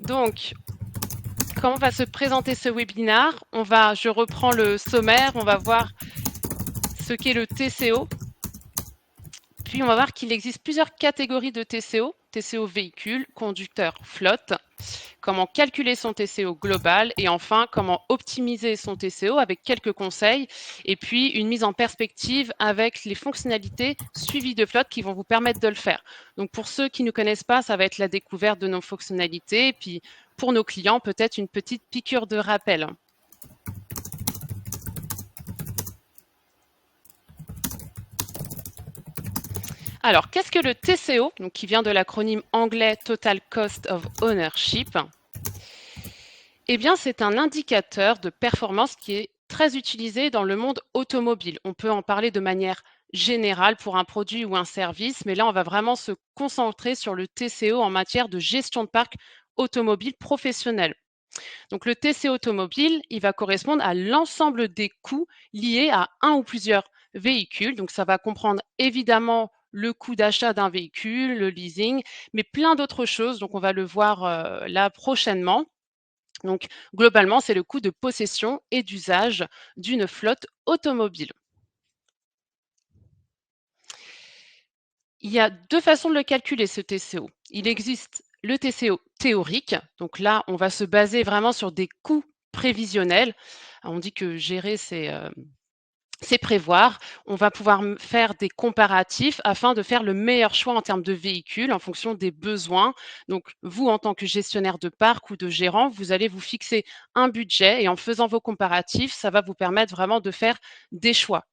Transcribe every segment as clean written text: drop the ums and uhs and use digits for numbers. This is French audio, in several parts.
Donc, comment va se présenter ce webinaire? Je reprends le sommaire, on va voir ce qu'est le TCO. Puis on va voir qu'il existe plusieurs catégories de TCO. TCO véhicule, conducteur, flotte. Comment calculer son TCO global et enfin comment optimiser son TCO avec quelques conseils et puis une mise en perspective avec les fonctionnalités suivies de flotte qui vont vous permettre de le faire. Donc pour ceux qui ne connaissent pas, ça va être la découverte de nos fonctionnalités et puis pour nos clients, peut-être une petite piqûre de rappel. Alors, qu'est-ce que le TCO, donc qui vient de l'acronyme anglais Total Cost of Ownership? Eh bien, c'est un indicateur de performance qui est très utilisé dans le monde automobile. On peut en parler de manière générale pour un produit ou un service, mais là, on va vraiment se concentrer sur le TCO en matière de gestion de parc automobile professionnel. Donc, le TCO automobile, il va correspondre à l'ensemble des coûts liés à un ou plusieurs véhicules. Donc, ça va comprendre évidemment le coût d'achat d'un véhicule, le leasing, mais plein d'autres choses. Donc, on va le voir là prochainement. Donc, globalement, c'est le coût de possession et d'usage d'une flotte automobile. Il y a deux façons de le calculer, ce TCO. Il existe le TCO théorique. Donc là, on va se baser vraiment sur des coûts prévisionnels. On dit que gérer, c'est prévoir. On va pouvoir faire des comparatifs afin de faire le meilleur choix en termes de véhicules en fonction des besoins. Donc, vous, en tant que gestionnaire de parc ou de gérant, vous allez vous fixer un budget et en faisant vos comparatifs, ça va vous permettre vraiment de faire des choix.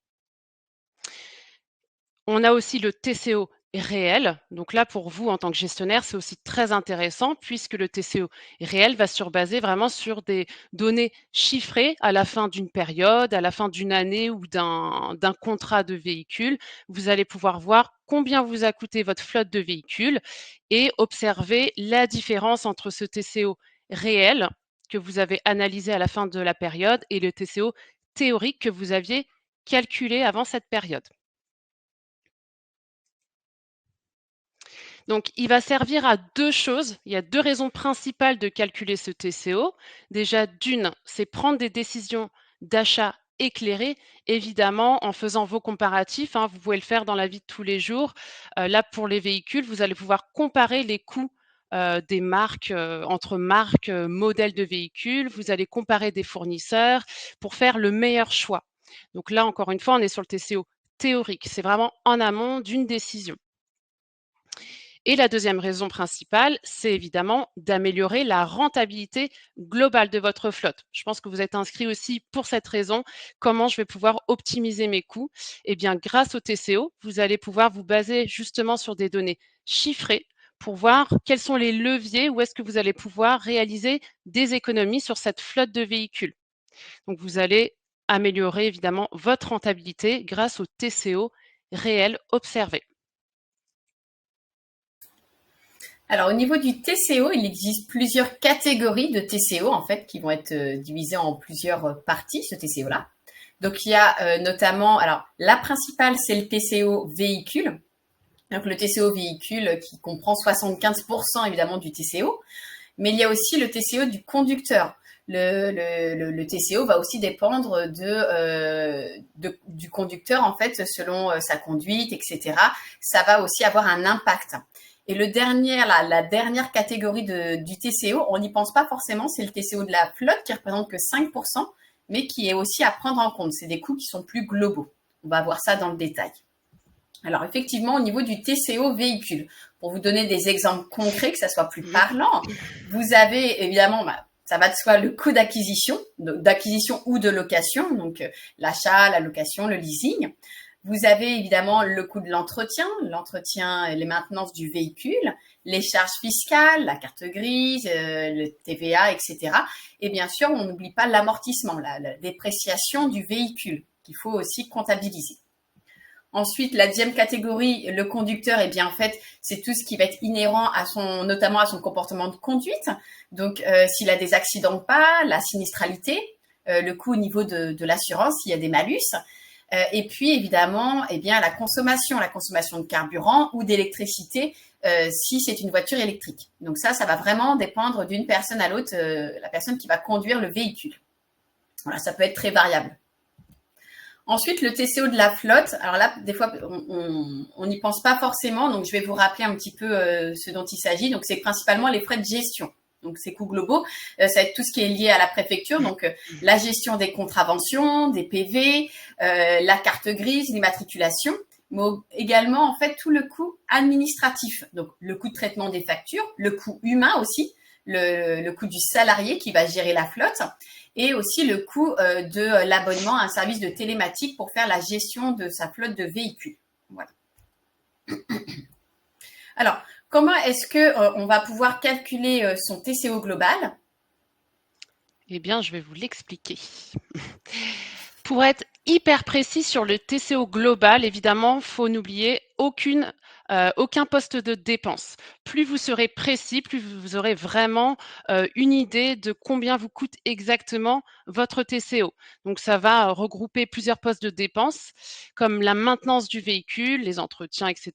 On a aussi le TCO réel. Donc là, pour vous, en tant que gestionnaire, c'est aussi très intéressant puisque le TCO réel va se baser vraiment sur des données chiffrées à la fin d'une période, à la fin d'une année ou d'un contrat de véhicule. Vous allez pouvoir voir combien vous a coûté votre flotte de véhicules et observer la différence entre ce TCO réel que vous avez analysé à la fin de la période et le TCO théorique que vous aviez calculé avant cette période. Donc, il va servir à deux choses. Il y a deux raisons principales de calculer ce TCO. Déjà, d'une, c'est prendre des décisions d'achat éclairées, évidemment, en faisant vos comparatifs. Vous pouvez le faire dans la vie de tous les jours. Là, pour les véhicules, vous allez pouvoir comparer les coûts des marques, entre marques, modèles de véhicules. Vous allez comparer des fournisseurs pour faire le meilleur choix. Donc là, encore une fois, on est sur le TCO théorique. C'est vraiment en amont d'une décision. Et la deuxième raison principale, c'est évidemment d'améliorer la rentabilité globale de votre flotte. Je pense que vous êtes inscrit aussi pour cette raison. Comment je vais pouvoir optimiser mes coûts? Eh bien, grâce au TCO, vous allez pouvoir vous baser justement sur des données chiffrées pour voir quels sont les leviers, où est-ce que vous allez pouvoir réaliser des économies sur cette flotte de véhicules. Donc, vous allez améliorer évidemment votre rentabilité grâce au TCO réel observé. Alors, au niveau du TCO, il existe plusieurs catégories de TCO, en fait, qui vont être divisées en plusieurs parties, ce TCO-là. Donc, il y a notamment, alors, la principale, c'est le TCO véhicule. Donc, le TCO véhicule qui comprend 75% évidemment du TCO. Mais il y a aussi le TCO du conducteur. Le TCO va aussi dépendre du conducteur, en fait, selon sa conduite, etc. Ça va aussi avoir un impact. Et la dernière catégorie du TCO, on n'y pense pas forcément, c'est le TCO de la flotte qui représente que 5%, mais qui est aussi à prendre en compte. C'est des coûts qui sont plus globaux. On va voir ça dans le détail. Alors effectivement, au niveau du TCO véhicule, pour vous donner des exemples concrets, que ça soit plus parlant, vous avez évidemment, ça va de soi, le coût d'acquisition ou de location, donc l'achat, la location, le leasing. Vous avez évidemment le coût de l'entretien et les maintenances du véhicule, les charges fiscales, la carte grise, le TVA, etc. Et bien sûr, on n'oublie pas l'amortissement, la dépréciation du véhicule qu'il faut aussi comptabiliser. Ensuite, la deuxième catégorie, le conducteur, eh bien en fait, c'est tout ce qui va être inhérent notamment à son comportement de conduite. Donc, s'il a des accidents ou pas, la sinistralité, le coût au niveau de l'assurance, s'il y a des malus. Et puis évidemment, eh bien la consommation de carburant ou d'électricité si c'est une voiture électrique. Donc ça va vraiment dépendre d'une personne à l'autre, la personne qui va conduire le véhicule. Voilà, ça peut être très variable. Ensuite, le TCO de la flotte. Alors là, des fois, on n'y pense pas forcément. Donc, je vais vous rappeler un petit peu ce dont il s'agit. Donc, c'est principalement les frais de gestion. Donc, ces coûts globaux, ça va être tout ce qui est lié à la préfecture. Donc, la gestion des contraventions, des PV, la carte grise, l'immatriculation, mais également, en fait, tout le coût administratif. Donc, le coût de traitement des factures, le coût humain aussi, le coût du salarié qui va gérer la flotte, et aussi le coût de l'abonnement à un service de télématique pour faire la gestion de sa flotte de véhicules. Voilà. Alors, comment est-ce qu'on va pouvoir calculer son TCO global? Eh bien, je vais vous l'expliquer. Pour être hyper précis sur le TCO global, évidemment, il faut n'oublier aucun poste de dépense. Plus vous serez précis, plus vous aurez vraiment une idée de combien vous coûte exactement votre TCO. Donc, ça va regrouper plusieurs postes de dépenses, comme la maintenance du véhicule, les entretiens, etc.,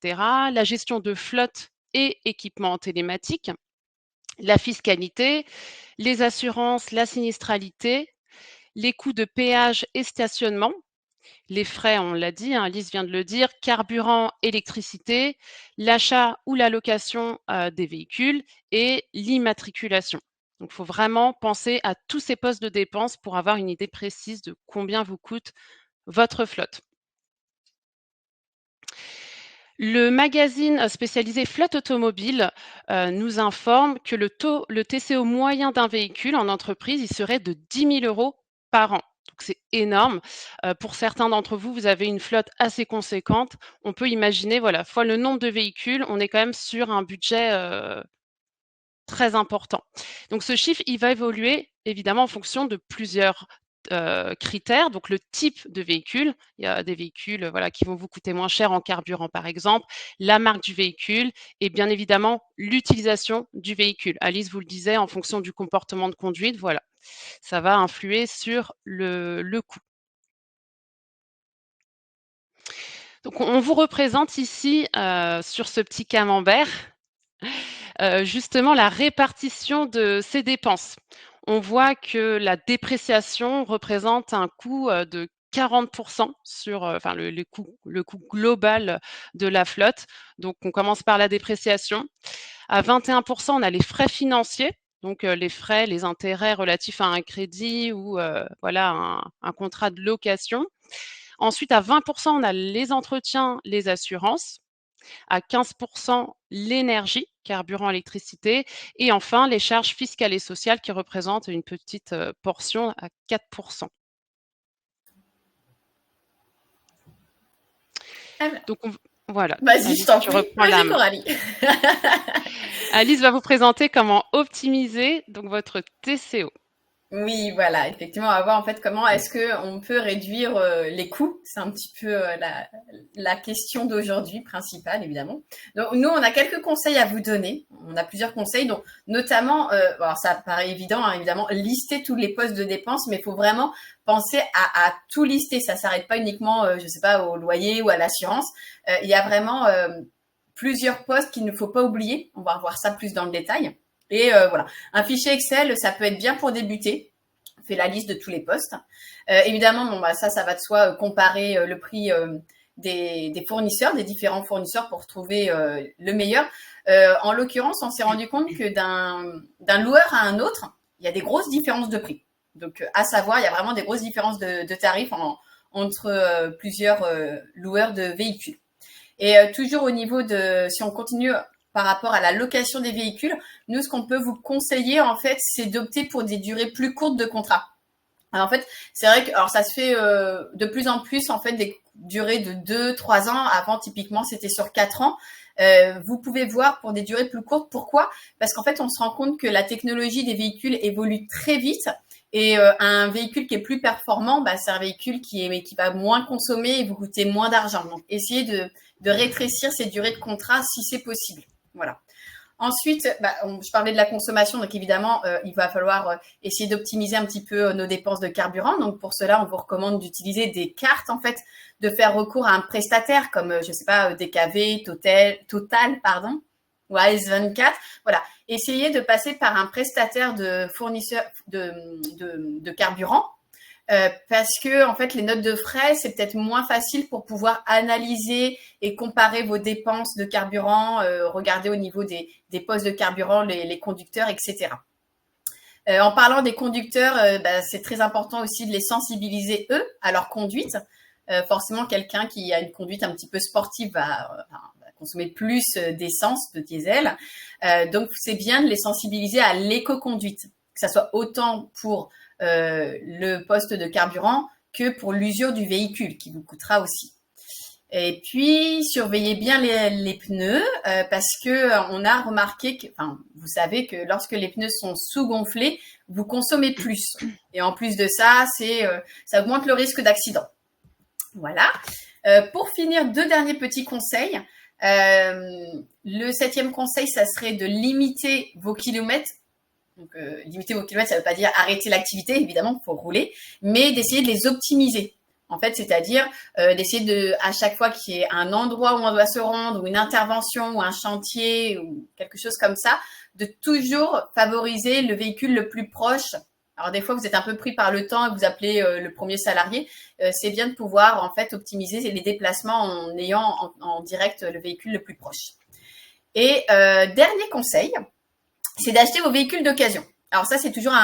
la gestion de flotte et équipements télématiques, la fiscalité, les assurances, la sinistralité, les coûts de péage et stationnement, les frais, on l'a dit, hein, Alice vient de le dire, carburant, électricité, l'achat ou la location des véhicules et l'immatriculation. Donc, il faut vraiment penser à tous ces postes de dépenses pour avoir une idée précise de combien vous coûte votre flotte. Le magazine spécialisé flotte automobile nous informe que le TCO moyen d'un véhicule en entreprise, il serait de 10 000 € par an. Donc c'est énorme. Pour certains d'entre vous, vous avez une flotte assez conséquente. On peut imaginer, voilà, fois le nombre de véhicules, on est quand même sur un budget très important. Donc ce chiffre, il va évoluer évidemment en fonction de plusieurs critères. Donc le type de véhicule, il y a des véhicules voilà, qui vont vous coûter moins cher en carburant par exemple, la marque du véhicule et bien évidemment l'utilisation du véhicule. Alice vous le disait, en fonction du comportement de conduite, voilà, ça va influer sur le coût. Donc on vous représente ici sur ce petit camembert justement la répartition de ces dépenses. On voit que la dépréciation représente un coût de 40% sur enfin, le coût global de la flotte. Donc, on commence par la dépréciation. À 21%, on a les frais financiers, donc les frais, les intérêts relatifs à un crédit ou voilà, un contrat de location. Ensuite, à 20%, on a les entretiens, les assurances. À 15% l'énergie, carburant, électricité, et enfin les charges fiscales et sociales qui représentent une petite portion à 4%. Donc voilà, Vas-y, je Alice, t'en tu prie. reprends la Vas-y, main. Coralie. Alice va vous présenter comment optimiser donc votre TCO. Oui, voilà, effectivement, on va voir en fait comment est-ce que on peut réduire les coûts. C'est un petit peu la question d'aujourd'hui principale, évidemment. Donc, nous, on a quelques conseils à vous donner. On a plusieurs conseils, donc notamment, alors ça paraît évident, hein, évidemment, lister tous les postes de dépenses, mais il faut vraiment penser à tout lister. Ça s'arrête pas uniquement, je sais pas, au loyer ou à l'assurance. Il y a vraiment plusieurs postes qu'il ne faut pas oublier. On va voir ça plus dans le détail. Et voilà, un fichier Excel, ça peut être bien pour débuter. On fait la liste de tous les postes. Évidemment, bon, bah, ça va de soi comparer le prix des fournisseurs, des différents fournisseurs pour trouver le meilleur. En l'occurrence, on s'est rendu compte que d'un loueur à un autre, il y a des grosses différences de prix. Donc, à savoir, il y a vraiment des grosses différences de tarifs entre plusieurs loueurs de véhicules. Et toujours au niveau de, si on continue par rapport à la location des véhicules, nous, ce qu'on peut vous conseiller, en fait, c'est d'opter pour des durées plus courtes de contrat. Alors, en fait, c'est vrai que alors ça se fait de plus en plus, en fait, des durées de 2-3 ans. Avant, typiquement, c'était sur 4 ans. Vous pouvez voir pour des durées plus courtes. Pourquoi? Parce qu'en fait, on se rend compte que la technologie des véhicules évolue très vite. Et un véhicule qui est plus performant, bah, c'est un véhicule qui va moins consommer et vous coûter moins d'argent. Donc, essayez de rétrécir ces durées de contrat si c'est possible. Voilà. Ensuite, bah, je parlais de la consommation, donc évidemment, il va falloir essayer d'optimiser un petit peu nos dépenses de carburant. Donc pour cela, on vous recommande d'utiliser des cartes, en fait, de faire recours à un prestataire comme, je sais pas, DKV, Total, pardon. ou AS24. Voilà, essayez de passer par un prestataire de fournisseur de carburant. Parce que en fait les notes de frais c'est peut-être moins facile pour pouvoir analyser et comparer vos dépenses de carburant, regarder au niveau des postes de carburant les conducteurs, etc. En parlant des conducteurs, c'est très important aussi de les sensibiliser eux à leur conduite. Forcément, quelqu'un qui a une conduite un petit peu sportive va consommer plus d'essence, de diesel. Donc, c'est bien de les sensibiliser à l'éco-conduite, que ça soit autant pour le poste de carburant que pour l'usure du véhicule, qui vous coûtera aussi. Et puis, surveillez bien les pneus parce que on a remarqué que, enfin, vous savez que lorsque les pneus sont sous-gonflés, vous consommez plus. Et en plus de ça, ça augmente le risque d'accident. Voilà. Pour finir, 2 derniers petits conseils. Le 7e conseil, ça serait de limiter vos kilomètres. Donc, limiter vos kilomètres, ça ne veut pas dire arrêter l'activité, évidemment, il faut rouler, mais d'essayer de les optimiser. En fait, c'est-à-dire d'essayer de, à chaque fois qu'il y ait un endroit où on doit se rendre, ou une intervention, ou un chantier, ou quelque chose comme ça, de toujours favoriser le véhicule le plus proche. Alors des fois, vous êtes un peu pris par le temps et vous appelez le premier salarié. C'est bien de pouvoir en fait optimiser les déplacements en ayant en direct le véhicule le plus proche. Et dernier conseil, c'est d'acheter vos véhicules d'occasion. Alors ça, c'est toujours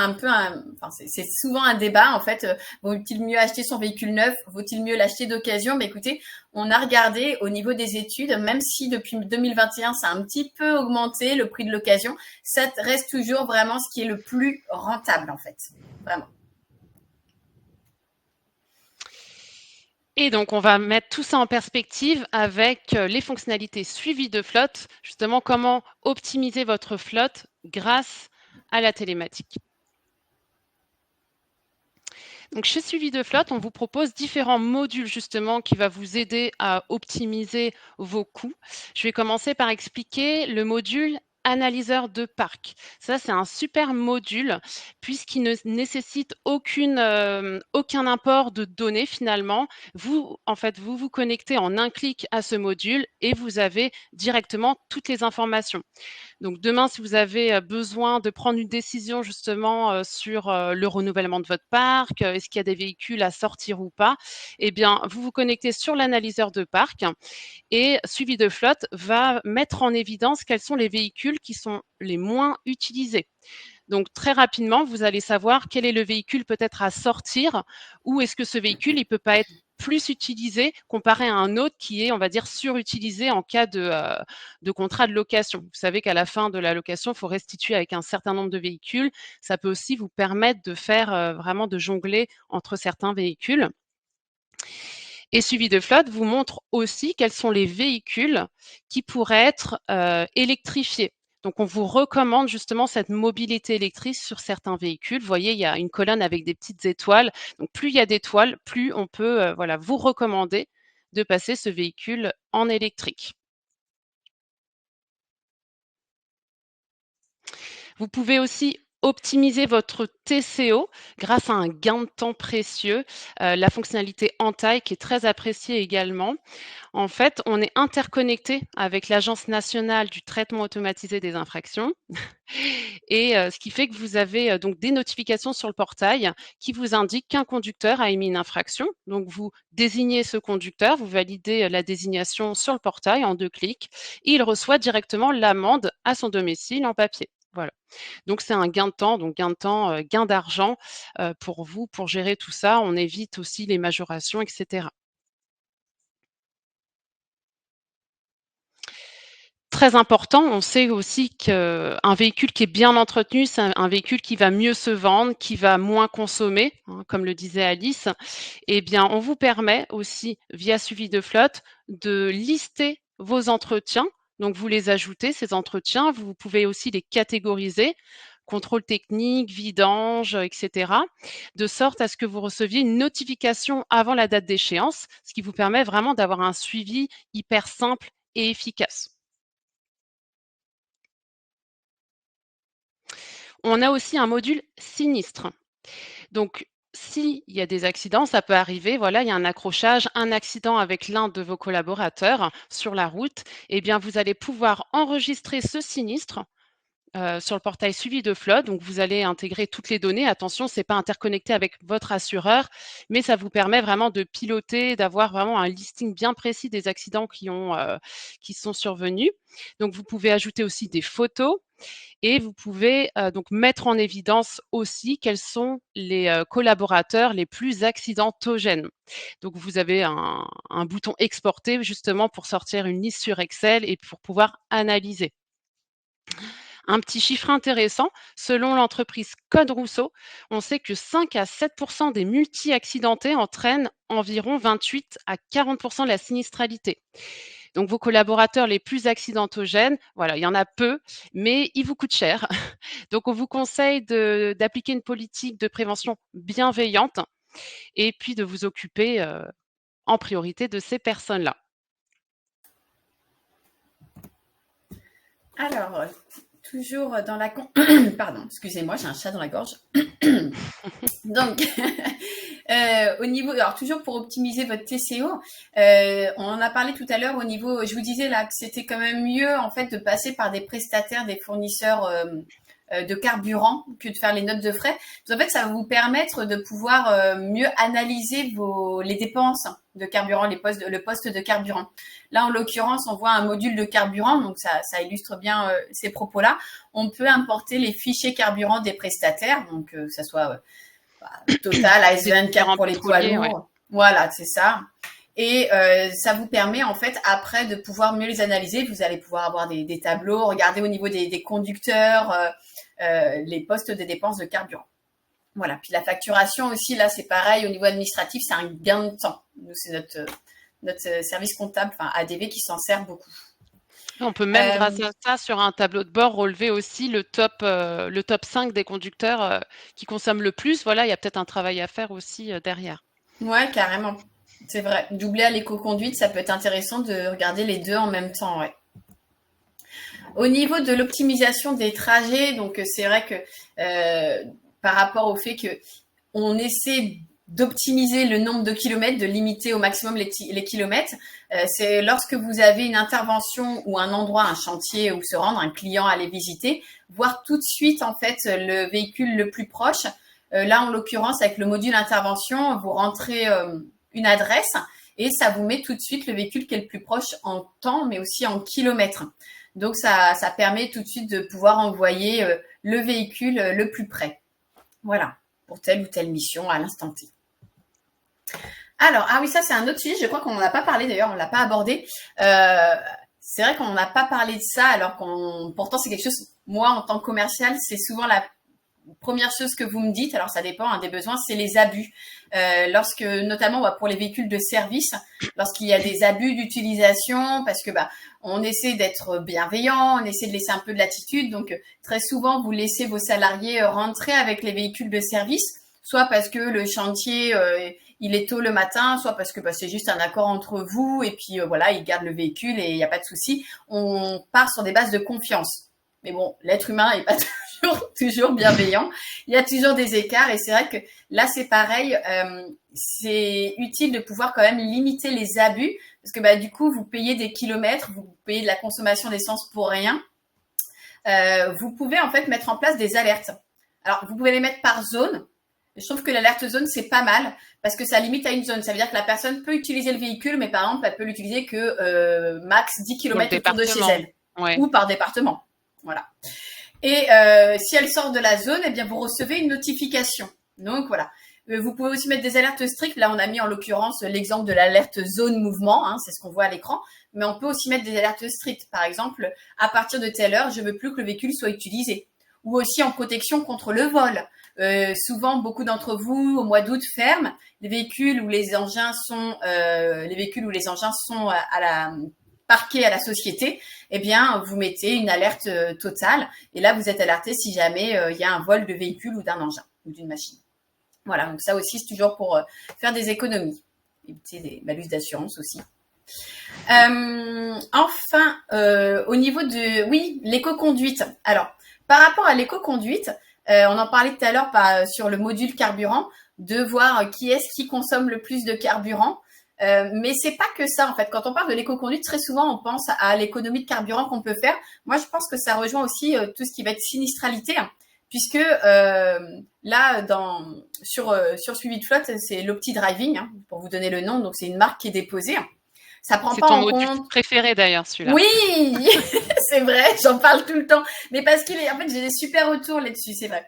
c'est souvent un débat en fait. Vaut-il mieux acheter son véhicule neuf? Vaut-il mieux l'acheter d'occasion? Mais écoutez, on a regardé au niveau des études, même si depuis 2021, ça a un petit peu augmenté le prix de l'occasion, ça reste toujours vraiment ce qui est le plus rentable en fait. Vraiment. Et donc, on va mettre tout ça en perspective avec les fonctionnalités suivies de flotte, justement comment optimiser votre flotte grâce à la télématique. Donc, chez Suivi de flotte, on vous propose différents modules justement qui va vous aider à optimiser vos coûts. Je vais commencer par expliquer le module analyseur de parc. Ça, c'est un super module puisqu'il ne nécessite aucun import de données finalement. Vous, en fait, vous vous connectez en un clic à ce module et vous avez directement toutes les informations. Donc demain, si vous avez besoin de prendre une décision justement sur le renouvellement de votre parc, est-ce qu'il y a des véhicules à sortir ou pas, eh bien, vous vous connectez sur l'analyseur de parc et Suivi de flotte va mettre en évidence quels sont les véhicules qui sont les moins utilisés. Donc très rapidement, vous allez savoir quel est le véhicule peut-être à sortir ou est-ce que ce véhicule, il peut pas être plus utilisé comparé à un autre qui est, on va dire, surutilisé en cas de contrat de location. Vous savez qu'à la fin de la location, il faut restituer avec un certain nombre de véhicules. Ça peut aussi vous permettre de faire vraiment de jongler entre certains véhicules. Et Suivi de flotte vous montre aussi quels sont les véhicules qui pourraient être électrifiés. Donc, on vous recommande justement cette mobilité électrique sur certains véhicules. Vous voyez, il y a une colonne avec des petites étoiles. Donc, plus il y a d'étoiles, plus on peut voilà, vous recommander de passer ce véhicule en électrique. Vous pouvez aussi optimiser votre TCO grâce à un gain de temps précieux, la fonctionnalité Entaille qui est très appréciée également. En fait, on est interconnecté avec l'Agence nationale du traitement automatisé des infractions et ce qui fait que vous avez donc des notifications sur le portail qui vous indiquent qu'un conducteur a émis une infraction. Donc, vous désignez ce conducteur, vous validez la désignation sur le portail en 2 clics et il reçoit directement l'amende à son domicile en papier. Voilà. Donc, c'est un gain de temps, donc gain de temps, gain d'argent pour vous, pour gérer tout ça. On évite aussi les majorations, etc. Très important, on sait aussi qu'un véhicule qui est bien entretenu, c'est un véhicule qui va mieux se vendre, qui va moins consommer, hein, comme le disait Alice. Eh bien, on vous permet aussi, via Suivi de flotte, de lister vos entretiens. Donc, vous les ajoutez, ces entretiens. Vous pouvez aussi les catégoriser, contrôle technique, vidange, etc., de sorte à ce que vous receviez une notification avant la date d'échéance, ce qui vous permet vraiment d'avoir un suivi hyper simple et efficace. On a aussi un module sinistre. Donc, s'il y a des accidents, ça peut arriver, voilà, il y a un accrochage, un accident avec l'un de vos collaborateurs sur la route, eh bien, vous allez pouvoir enregistrer ce sinistre sur le portail suivi de flotte. Donc, vous allez intégrer toutes les données. Attention, c'est pas interconnecté avec votre assureur, mais ça vous permet vraiment de piloter, d'avoir vraiment un listing bien précis des accidents qui sont survenus. Donc, vous pouvez ajouter aussi des photos et vous pouvez donc mettre en évidence aussi quels sont les collaborateurs les plus accidentogènes. Donc, vous avez un bouton exporter justement pour sortir une liste sur Excel et pour pouvoir analyser. Un petit chiffre intéressant, selon l'entreprise Code Rousseau, on sait que 5 à 7 des multi-accidentés entraînent environ 28 à 40 de la sinistralité. Donc vos collaborateurs les plus accidentogènes, voilà, il y en a peu, mais ils vous coûtent cher. Donc on vous conseille d'appliquer une politique de prévention bienveillante et puis de vous occuper en priorité de ces personnes-là. Alors, toujours dans la... Pardon, excusez-moi, j'ai un chat dans la gorge. Donc, au niveau, alors toujours pour optimiser votre TCO, on en a parlé tout à l'heure au niveau, je vous disais là que c'était quand même mieux en fait de passer par des prestataires, des fournisseurs de carburant que de faire les notes de frais. En fait, ça va vous permettre de pouvoir mieux analyser les dépenses de carburant, le poste de carburant. Là, en l'occurrence, on voit un module de carburant, donc ça illustre bien ces propos-là. On peut importer les fichiers carburant des prestataires, donc que ça soit Total, AS24 pour les poids lourds. Ouais. Voilà, c'est ça. Et ça vous permet en fait après de pouvoir mieux les analyser. Vous allez pouvoir avoir des tableaux, regarder au niveau des conducteurs, les postes des dépenses de carburant. Voilà. Puis la facturation aussi, là c'est pareil au niveau administratif, c'est un gain de temps. Nous c'est notre service comptable, enfin ADV, qui s'en sert beaucoup. On peut même, grâce à ça, sur un tableau de bord, relever aussi le top 5 des conducteurs qui consomment le plus. Voilà, il y a peut-être un travail à faire aussi derrière. Ouais, carrément. C'est vrai. Doubler à l'éco-conduite, ça peut être intéressant de regarder les deux en même temps, ouais. Au niveau de l'optimisation des trajets, donc c'est vrai que par rapport au fait que on essaie d'optimiser le nombre de kilomètres, de limiter au maximum les kilomètres. C'est lorsque vous avez une intervention ou un endroit, un chantier où se rendre, un client à aller visiter, voir tout de suite en fait le véhicule le plus proche. Là, en l'occurrence, avec le module intervention, vous rentrez une adresse et ça vous met tout de suite le véhicule qui est le plus proche en temps, mais aussi en kilomètres. Donc, ça permet tout de suite de pouvoir envoyer le véhicule le plus près. Voilà, pour telle ou telle mission à l'instant T. Alors, ah oui, ça c'est un autre sujet, je crois qu'on n'en a pas parlé d'ailleurs, on ne l'a pas abordé. C'est vrai qu'on n'a pas parlé de ça, alors pourtant c'est quelque chose, moi en tant que commercial, c'est souvent la première chose que vous me dites, alors ça dépend des besoins, c'est les abus. Lorsque, notamment pour les véhicules de service, lorsqu'il y a des abus d'utilisation, parce que on essaie d'être bienveillant, on essaie de laisser un peu de latitude, donc très souvent vous laissez vos salariés rentrer avec les véhicules de service, soit parce que le chantier il est tôt le matin, soit parce que c'est juste un accord entre vous et puis voilà, ils gardent le véhicule et il n'y a pas de souci. On part sur des bases de confiance. Mais bon, l'être humain n'est pas toujours bienveillant. Il y a toujours des écarts et c'est vrai que là c'est pareil. C'est utile de pouvoir quand même limiter les abus parce que du coup vous payez des kilomètres, vous payez de la consommation d'essence pour rien. Vous pouvez en fait mettre en place des alertes. Alors vous pouvez les mettre par zone. Je trouve que l'alerte zone, c'est pas mal parce que ça limite à une zone. Ça veut dire que la personne peut utiliser le véhicule, mais par exemple, elle peut l'utiliser que max 10 km autour de chez elle. Ouais. Ou par département. Voilà. Et si elle sort de la zone, eh bien, vous recevez une notification. Donc, voilà. Vous pouvez aussi mettre des alertes strictes. Là, on a mis en l'occurrence l'exemple de l'alerte zone mouvement. C'est ce qu'on voit à l'écran. Mais on peut aussi mettre des alertes strictes. Par exemple, à partir de telle heure, je veux plus que le véhicule soit utilisé. Ou aussi en protection contre le vol. Souvent, beaucoup d'entre vous, au mois d'août, ferment les véhicules où les engins sont parqués à la société. Eh bien, vous mettez une alerte totale. Et là, vous êtes alerté si jamais il y a un vol de véhicule ou d'un engin ou d'une machine. Voilà. Donc ça aussi, c'est toujours pour faire des économies. Éviter des malus d'assurance aussi. Enfin, au niveau de l'éco-conduite. Alors, par rapport à l'éco-conduite, On en parlait tout à l'heure sur le module carburant, de voir qui est-ce qui consomme le plus de carburant. Mais c'est pas que ça en fait. Quand on parle de l'éco-conduite, très souvent on pense à l'économie de carburant qu'on peut faire. Moi, je pense que ça rejoint aussi tout ce qui va être sinistralité, hein, puisque là, sur Suivi de flotte, c'est l'Opti-Driving, hein, pour vous donner le nom. Donc c'est une marque qui est déposée. Ça prend C'est pas ton en module compte. préféré d'ailleurs, celui-là. Oui, c'est vrai, j'en parle tout le temps. Mais parce en fait, j'ai des super retours là-dessus, c'est vrai.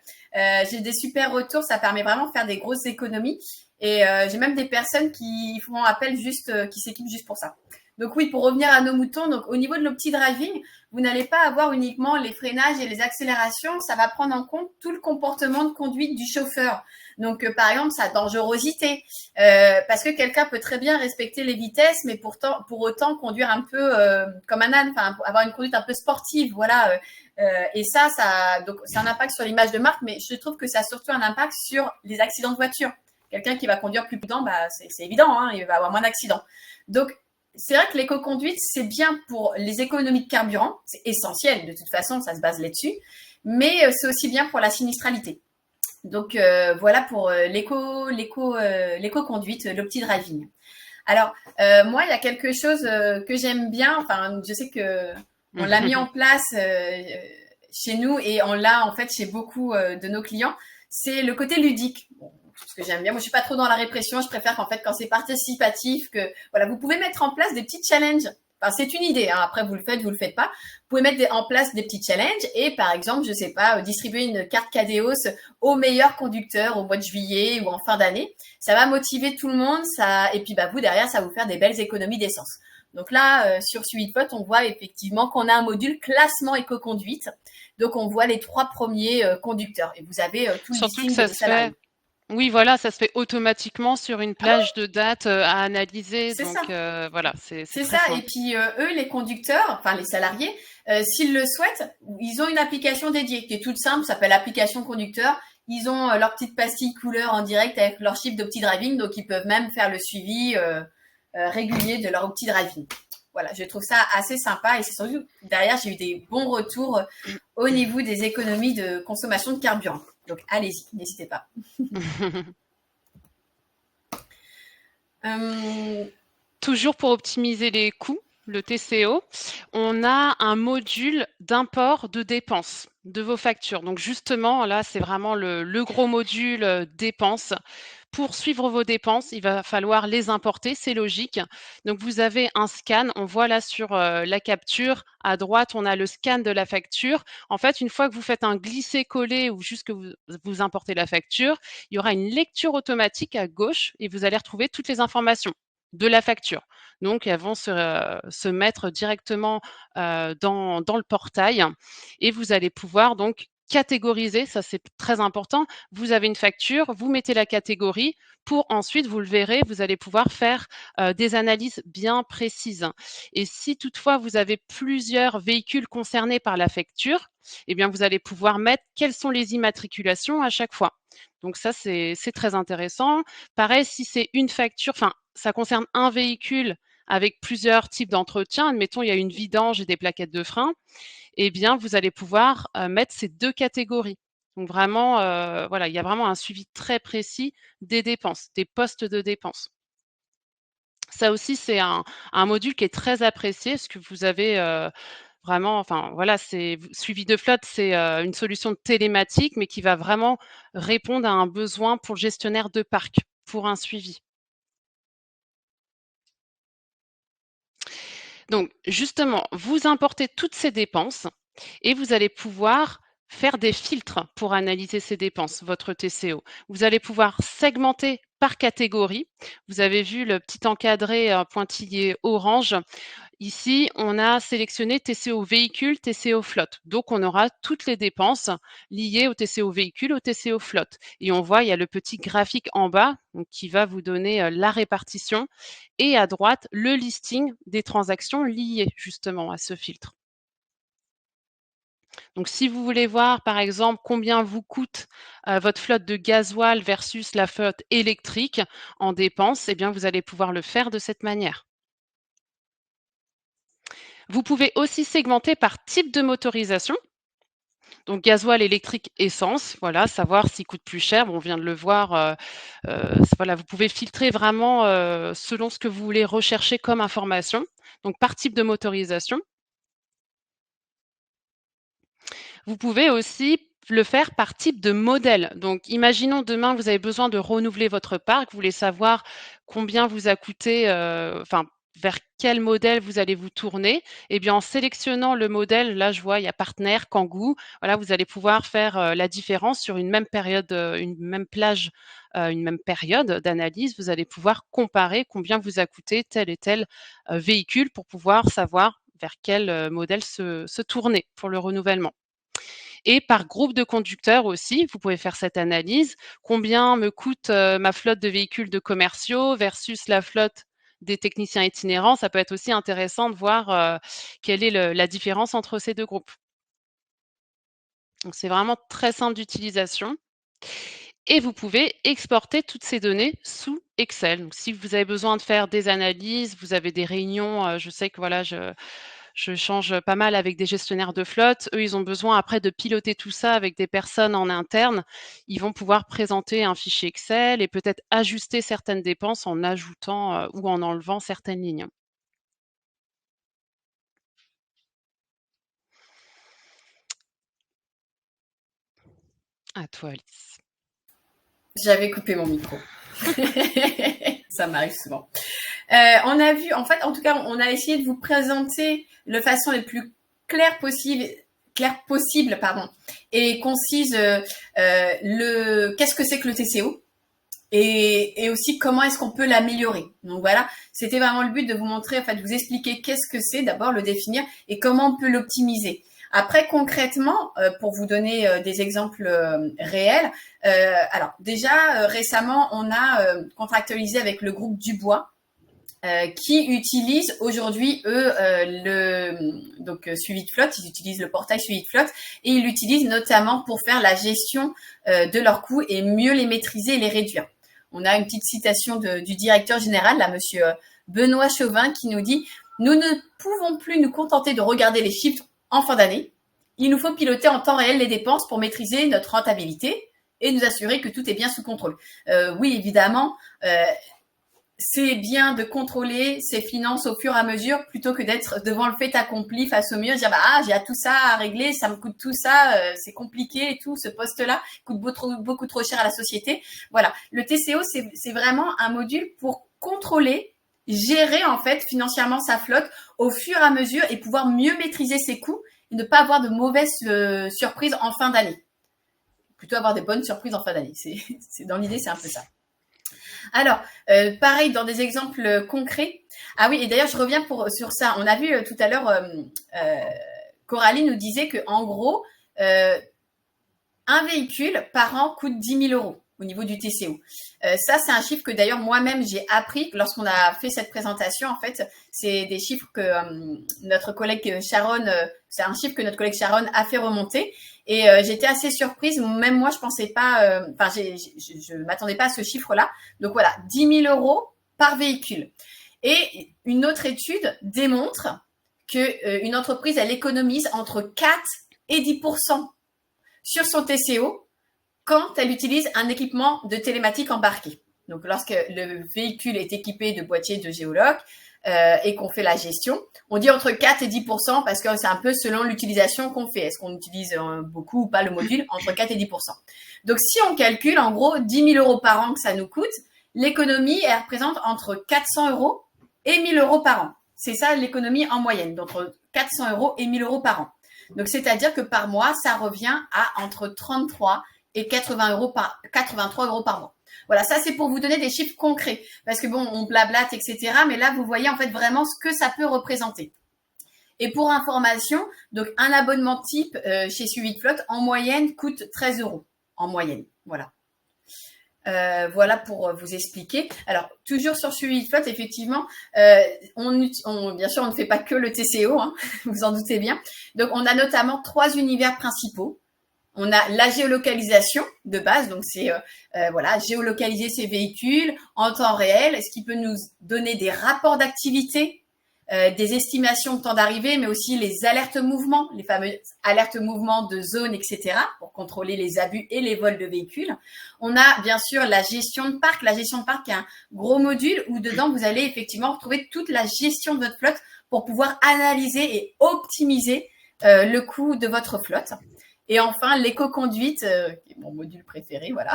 J'ai des super retours, ça permet vraiment de faire des grosses économies. Et j'ai même des personnes qui font appel qui s'équipent juste pour ça. Donc oui, pour revenir à nos moutons, donc au niveau de l'opti-driving, vous n'allez pas avoir uniquement les freinages et les accélérations, ça va prendre en compte tout le comportement de conduite du chauffeur. Donc par exemple, sa dangerosité, parce que quelqu'un peut très bien respecter les vitesses, mais pour autant conduire un peu comme un âne, enfin avoir une conduite un peu sportive, voilà. Et donc c'est un impact sur l'image de marque, mais je trouve que ça a surtout un impact sur les accidents de voiture. Quelqu'un qui va conduire plus prudent, c'est évident, hein, il va avoir moins d'accidents. Donc c'est vrai que l'éco-conduite, c'est bien pour les économies de carburant, c'est essentiel, de toute façon, ça se base là-dessus, mais c'est aussi bien pour la sinistralité. Donc voilà pour l'éco-conduite, l'opti-driving. Alors moi, il y a quelque chose que j'aime bien. Enfin, je sais que on l'a mis en place chez nous et on l'a en fait chez beaucoup de nos clients. C'est le côté ludique. Bon, ce que j'aime bien. Moi, je suis pas trop dans la répression. Je préfère qu'en fait, quand c'est participatif, que voilà, vous pouvez mettre en place des petits challenges. Enfin, c'est une idée. Hein. Après, vous le faites pas. Vous pouvez mettre en place des petits challenges et, par exemple, je sais pas, distribuer une carte Cadeos aux meilleurs conducteurs au mois de juillet ou en fin d'année. Ça va motiver tout le monde. Et puis, vous derrière, ça va vous faire des belles économies d'essence. Donc là, sur SuitePot, on voit effectivement qu'on a un module classement éco-conduite. Donc, on voit les 3 premiers conducteurs et vous avez tout le Surtout que listing ça des se fait salariés. oui, voilà, ça se fait automatiquement sur une Ah bah plage de dates, à analyser c'est ça. donc voilà, c'est C'est très ça. Et simple. puis, eux, les conducteurs, enfin les salariés, s'ils le souhaitent, ils ont une application dédiée qui est toute simple, ça s'appelle application conducteur. Ils ont leur petite pastille couleur en direct avec leur chiffre d'opti-driving, donc ils peuvent même faire le suivi régulier de leur opti-driving. Voilà, je trouve ça assez sympa et c'est surtout derrière, j'ai eu des bons retours au niveau des économies de consommation de carburant. Donc allez-y, n'hésitez pas. Euh, Toujours pour optimiser les coûts, le TCO, on a un module d'import de dépenses de vos factures. Donc justement, là, c'est vraiment le gros module dépenses. Pour suivre vos dépenses, il va falloir les importer, c'est logique. Donc vous avez un scan, on voit là sur la capture, à droite, on a le scan de la facture. En fait, une fois que vous faites un glisser-coller ou juste que vous importez la facture, il y aura une lecture automatique à gauche et vous allez retrouver toutes les informations de la facture. Donc, elles vont se mettre directement dans le portail et vous allez pouvoir donc catégoriser, ça c'est très important. Vous avez une facture, vous mettez la catégorie pour ensuite, vous le verrez, vous allez pouvoir faire des analyses bien précises. Et si toutefois vous avez plusieurs véhicules concernés par la facture, eh bien vous allez pouvoir mettre quelles sont les immatriculations à chaque fois. Donc ça, c'est très intéressant. Pareil, si c'est une facture, enfin, ça concerne un véhicule avec plusieurs types d'entretien, admettons, il y a une vidange et des plaquettes de frein, eh bien, vous allez pouvoir mettre ces deux catégories. Donc vraiment, voilà, il y a vraiment un suivi très précis des dépenses, des postes de dépenses. Ça aussi, c'est un module qui est très apprécié parce que vous avez vraiment, enfin voilà, c'est suivi de flotte, c'est une solution de télématique, mais qui va vraiment répondre à un besoin pour le gestionnaire de parc, pour un suivi. Donc justement, vous importez toutes ces dépenses et vous allez pouvoir faire des filtres pour analyser ces dépenses, votre TCO. Vous allez pouvoir segmenter par catégorie. Vous avez vu le petit encadré pointillé orange. Ici, on a sélectionné TCO véhicule, TCO flotte. Donc, on aura toutes les dépenses liées au TCO véhicule, au TCO flotte. Et on voit, il y a le petit graphique en bas donc, qui va vous donner la répartition. Et à droite, le listing des transactions liées justement à ce filtre. Donc, si vous voulez voir, par exemple, combien vous coûte votre flotte de gasoil versus la flotte électrique en dépenses, eh bien, vous allez pouvoir le faire de cette manière. Vous pouvez aussi segmenter par type de motorisation. Donc gasoil, électrique, essence, voilà, savoir s'il coûte plus cher. Bon, on vient de le voir, voilà, vous pouvez filtrer vraiment, selon ce que vous voulez rechercher comme information. Donc par type de motorisation. Vous pouvez aussi le faire par type de modèle. Donc, imaginons demain, vous avez besoin de renouveler votre parc, vous voulez savoir combien vous a coûté, enfin, vers quel modèle vous allez vous tourner. Eh bien, en sélectionnant le modèle, là, je vois, il y a Partner, Kangoo. Voilà, vous allez pouvoir faire la différence sur une même période, une même plage, une même période d'analyse. Vous allez pouvoir comparer combien vous a coûté tel et tel véhicule pour pouvoir savoir vers quel modèle se tourner pour le renouvellement. Et par groupe de conducteurs aussi, vous pouvez faire cette analyse. Combien me coûte ma flotte de véhicules de commerciaux versus la flotte des techniciens itinérants? Ça peut être aussi intéressant de voir quelle est la différence entre ces deux groupes. Donc c'est vraiment très simple d'utilisation. Et vous pouvez exporter toutes ces données sous Excel. Donc, si vous avez besoin de faire des analyses, vous avez des réunions, je sais que voilà, je change pas mal avec des gestionnaires de flotte. Eux, ils ont besoin après de piloter tout ça avec des personnes en interne. Ils vont pouvoir présenter un fichier Excel et peut-être ajuster certaines dépenses en ajoutant, ou en enlevant certaines lignes. À toi, Alice. J'avais coupé mon micro. Ça m'arrive souvent. On a vu, en fait, en tout cas, on a essayé de vous présenter de façon les plus claire possible, pardon, et concise qu'est-ce que c'est que le TCO et aussi comment est-ce qu'on peut l'améliorer. Donc voilà, c'était vraiment le but de vous montrer, en fait, de vous expliquer qu'est-ce que c'est, d'abord le définir et comment on peut l'optimiser. Après, concrètement, pour vous donner des exemples réels, alors déjà récemment, on a contractualisé avec le groupe Dubois, qui utilisent aujourd'hui eux suivi de flotte. Ils utilisent le portail suivi de flotte et ils l'utilisent notamment pour faire la gestion de leurs coûts et mieux les maîtriser et les réduire. On a une petite citation du directeur général, là, monsieur Benoît Chauvin, qui nous dit: nous ne pouvons plus nous contenter de regarder les chiffres en fin d'année. Il nous faut piloter en temps réel les dépenses pour maîtriser notre rentabilité et nous assurer que tout est bien sous contrôle. Oui, évidemment, c'est bien de contrôler ses finances au fur et à mesure plutôt que d'être devant le fait accompli face au mur et dire j'ai tout ça à régler, ça me coûte tout ça, c'est compliqué et tout, ce poste-là coûte beaucoup trop cher à la société. Voilà, le TCO c'est vraiment un module pour contrôler, gérer en fait financièrement sa flotte au fur et à mesure et pouvoir mieux maîtriser ses coûts et ne pas avoir de mauvaises surprises en fin d'année. Plutôt avoir des bonnes surprises en fin d'année. C'est dans l'idée, c'est un peu ça. Alors, pareil, dans des exemples concrets. Ah oui, et d'ailleurs, je reviens sur ça. On a vu tout à l'heure, Coralie nous disait que en gros, un véhicule par an coûte 10 000 euros au niveau du TCO. Ça, c'est un chiffre que d'ailleurs moi-même j'ai appris lorsqu'on a fait cette présentation. En fait, c'est des chiffres que notre collègue Sharon, c'est un chiffre que notre collègue Sharon a fait remonter. Et j'étais assez surprise. Même moi, je pensais pas, je m'attendais pas à ce chiffre-là. Donc voilà, 10 000 euros par véhicule. Et une autre étude démontre que une entreprise, elle économise entre 4 et 10% sur son TCO quand elle utilise un équipement de télématique embarqué. Donc, lorsque le véhicule est équipé de boîtiers de géologue et qu'on fait la gestion, on dit entre 4 et 10% parce que c'est un peu selon l'utilisation qu'on fait. Est-ce qu'on utilise beaucoup ou pas le module? Entre 4 et 10%. Donc, si on calcule, en gros, 10 000 euros par an que ça nous coûte, l'économie, elle représente entre 400 euros et 1 000 euros par an. C'est ça l'économie en moyenne, d'entre 400 euros et 1 000 euros par an. Donc, c'est-à-dire que par mois, ça revient à entre 33 et 83 euros par mois. Voilà, ça c'est pour vous donner des chiffres concrets. Parce que bon, on blablate, etc. Mais là, vous voyez en fait vraiment ce que ça peut représenter. Et pour information, donc un abonnement type chez Suivi de Flotte, en moyenne, coûte 13 euros. En moyenne, voilà. Voilà pour vous expliquer. Alors, toujours sur Suivi de Flotte, effectivement, bien sûr, on ne fait pas que le TCO, hein, vous en doutez bien. Donc, on a notamment 3 univers principaux. On a la géolocalisation de base, donc c'est voilà, géolocaliser ces véhicules en temps réel, ce qui peut nous donner des rapports d'activité des estimations de temps d'arrivée, mais aussi les alertes mouvements, les fameuses alertes mouvements de zone, etc., pour contrôler les abus et les vols de véhicules. On a bien sûr la gestion de parc. La gestion de parc est un gros module où dedans, vous allez effectivement retrouver toute la gestion de votre flotte pour pouvoir analyser et optimiser le coût de votre flotte. Et enfin, l'éco-conduite, qui est mon module préféré, voilà,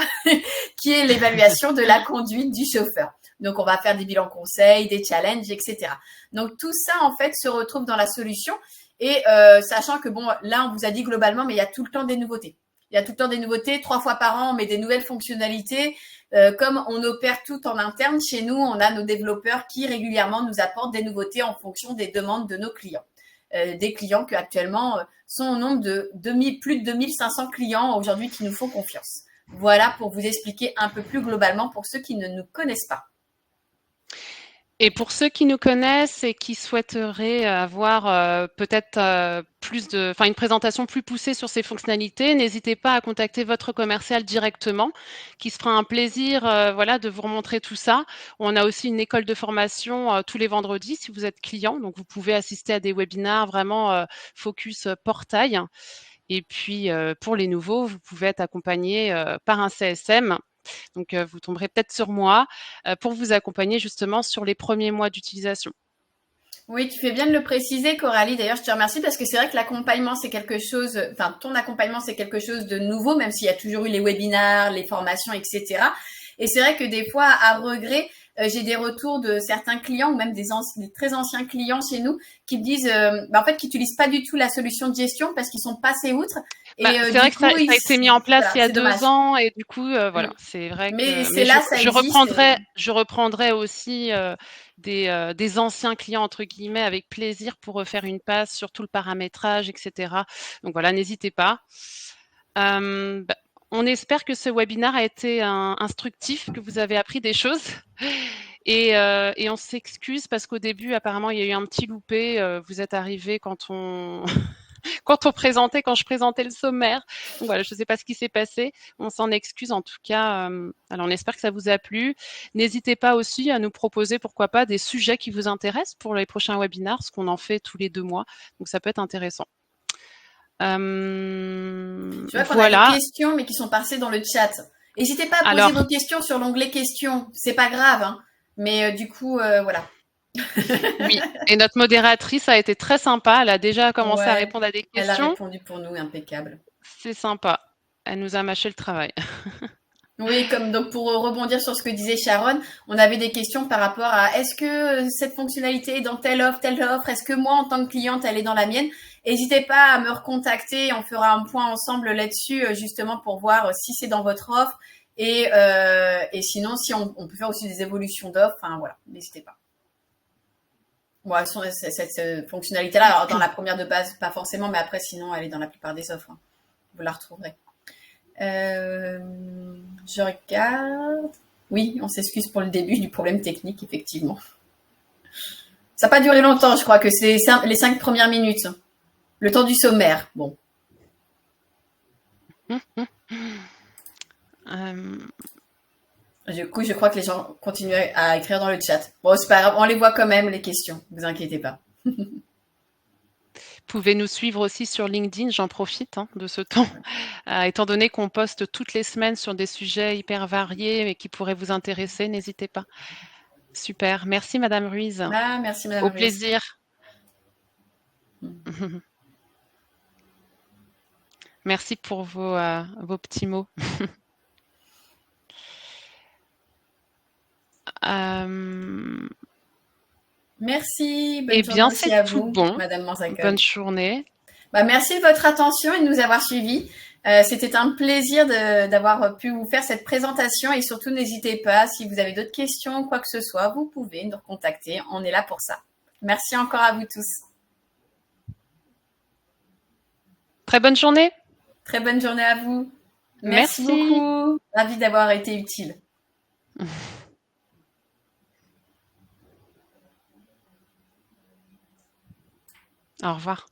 qui est l'évaluation de la conduite du chauffeur. Donc, on va faire des bilans conseils, des challenges, etc. Donc, tout ça, en fait, se retrouve dans la solution. Et sachant que, bon, là, on vous a dit globalement, mais il y a tout le temps des nouveautés. Il y a tout le temps des nouveautés. 3 fois par an, on met des nouvelles fonctionnalités. Comme on opère tout en interne, chez nous, on a nos développeurs qui régulièrement nous apportent des nouveautés en fonction des demandes de nos clients. Des clients qui actuellement sont au nombre de plus de 2500 clients aujourd'hui qui nous font confiance. Voilà pour vous expliquer un peu plus globalement pour ceux qui ne nous connaissent pas. Et pour ceux qui nous connaissent et qui souhaiteraient avoir peut-être une présentation plus poussée sur ces fonctionnalités, n'hésitez pas à contacter votre commercial directement, qui se fera un plaisir voilà, de vous remontrer tout ça. On a aussi une école de formation tous les vendredis si vous êtes client, donc vous pouvez assister à des webinaires vraiment focus portail. Et puis pour les nouveaux, vous pouvez être accompagné par un CSM. Donc, vous tomberez peut-être sur moi pour vous accompagner justement sur les premiers mois d'utilisation. Oui, tu fais bien de le préciser, Coralie. D'ailleurs, je te remercie parce que c'est vrai que l'accompagnement, c'est quelque chose, enfin, ton accompagnement, c'est quelque chose de nouveau, même s'il y a toujours eu les webinaires, les formations, etc. Et c'est vrai que des fois, à regret, j'ai des retours de certains clients ou même des très anciens clients chez nous qui me disent, en fait, qu'ils n'utilisent pas du tout la solution de gestion parce qu'ils sont passés outre. Et C'est vrai du que ça coup, a été mis en place voilà, il y a c'est dommage. 2 ans et du coup, Mm. voilà, c'est vrai Mais que c'est là, ça existe. je reprendrai aussi, des «anciens clients» entre guillemets avec plaisir pour refaire une passe sur tout le paramétrage et cetera. Donc voilà, n'hésitez pas. Bah, on espère que ce webinaire a été instructif, que vous avez appris des choses et on s'excuse parce qu'au début apparemment il y a eu un petit loupé, vous êtes arrivés quand je présentais le sommaire. Donc voilà, je ne sais pas ce qui s'est passé. On s'en excuse en tout cas. Alors on espère que ça vous a plu. N'hésitez pas aussi à nous proposer, pourquoi pas, des sujets qui vous intéressent pour les prochains webinaires, parce qu'on en fait tous les 2 mois. Donc ça peut être intéressant. Je vois qu'on a des Voilà. questions, mais qui sont passées dans le chat. N'hésitez pas à poser Alors, vos questions sur l'onglet questions. C'est pas grave, hein. Mais du coup, voilà. oui. Et notre modératrice a été très sympa. Elle a déjà commencé à Ouais, répondre à des elle a questions. répondu pour nous, impeccable. C'est sympa. Elle nous a mâché le travail. Oui, comme donc pour rebondir sur ce que disait Sharon, on avait des questions par rapport à est-ce que cette fonctionnalité est dans telle offre, est-ce que moi en tant que cliente elle est dans la mienne? N'hésitez pas à me recontacter, on fera un point ensemble là-dessus justement pour voir si c'est dans votre offre et sinon si on peut faire aussi des évolutions d'offres, enfin voilà, n'hésitez pas. Bon, cette fonctionnalité-là, alors dans la première de base, pas forcément, mais après sinon elle est dans la plupart des offres, hein. Vous la retrouverez. Je regarde. Oui, on s'excuse pour le début du problème technique, effectivement. Ça n'a pas duré longtemps, je crois que c'est les 5 premières minutes. Le temps du sommaire. Bon. Du coup, je crois que les gens continuent à écrire dans le chat. Bon, c'est pas grave, on les voit quand même, les questions. Ne vous inquiétez pas. Vous pouvez nous suivre aussi sur LinkedIn, j'en profite de ce temps, étant donné qu'on poste toutes les semaines sur des sujets hyper variés et qui pourraient vous intéresser, n'hésitez pas. Super, merci Madame Ruiz. Ah, merci Madame Au Ruiz. plaisir. Merci pour vos petits mots. Merci, Eh bonne journée bien, aussi c'est à tout vous, bon. Madame Manzacom. Bonne journée. Merci de votre attention et de nous avoir suivis. C'était un plaisir d'avoir pu vous faire cette présentation et surtout n'hésitez pas, si vous avez d'autres questions ou quoi que ce soit, vous pouvez nous recontacter. On est là pour ça. Merci encore à vous tous. Très bonne journée. Très bonne journée à vous. Merci Merci. beaucoup. Ravie d'avoir été utile. Au revoir.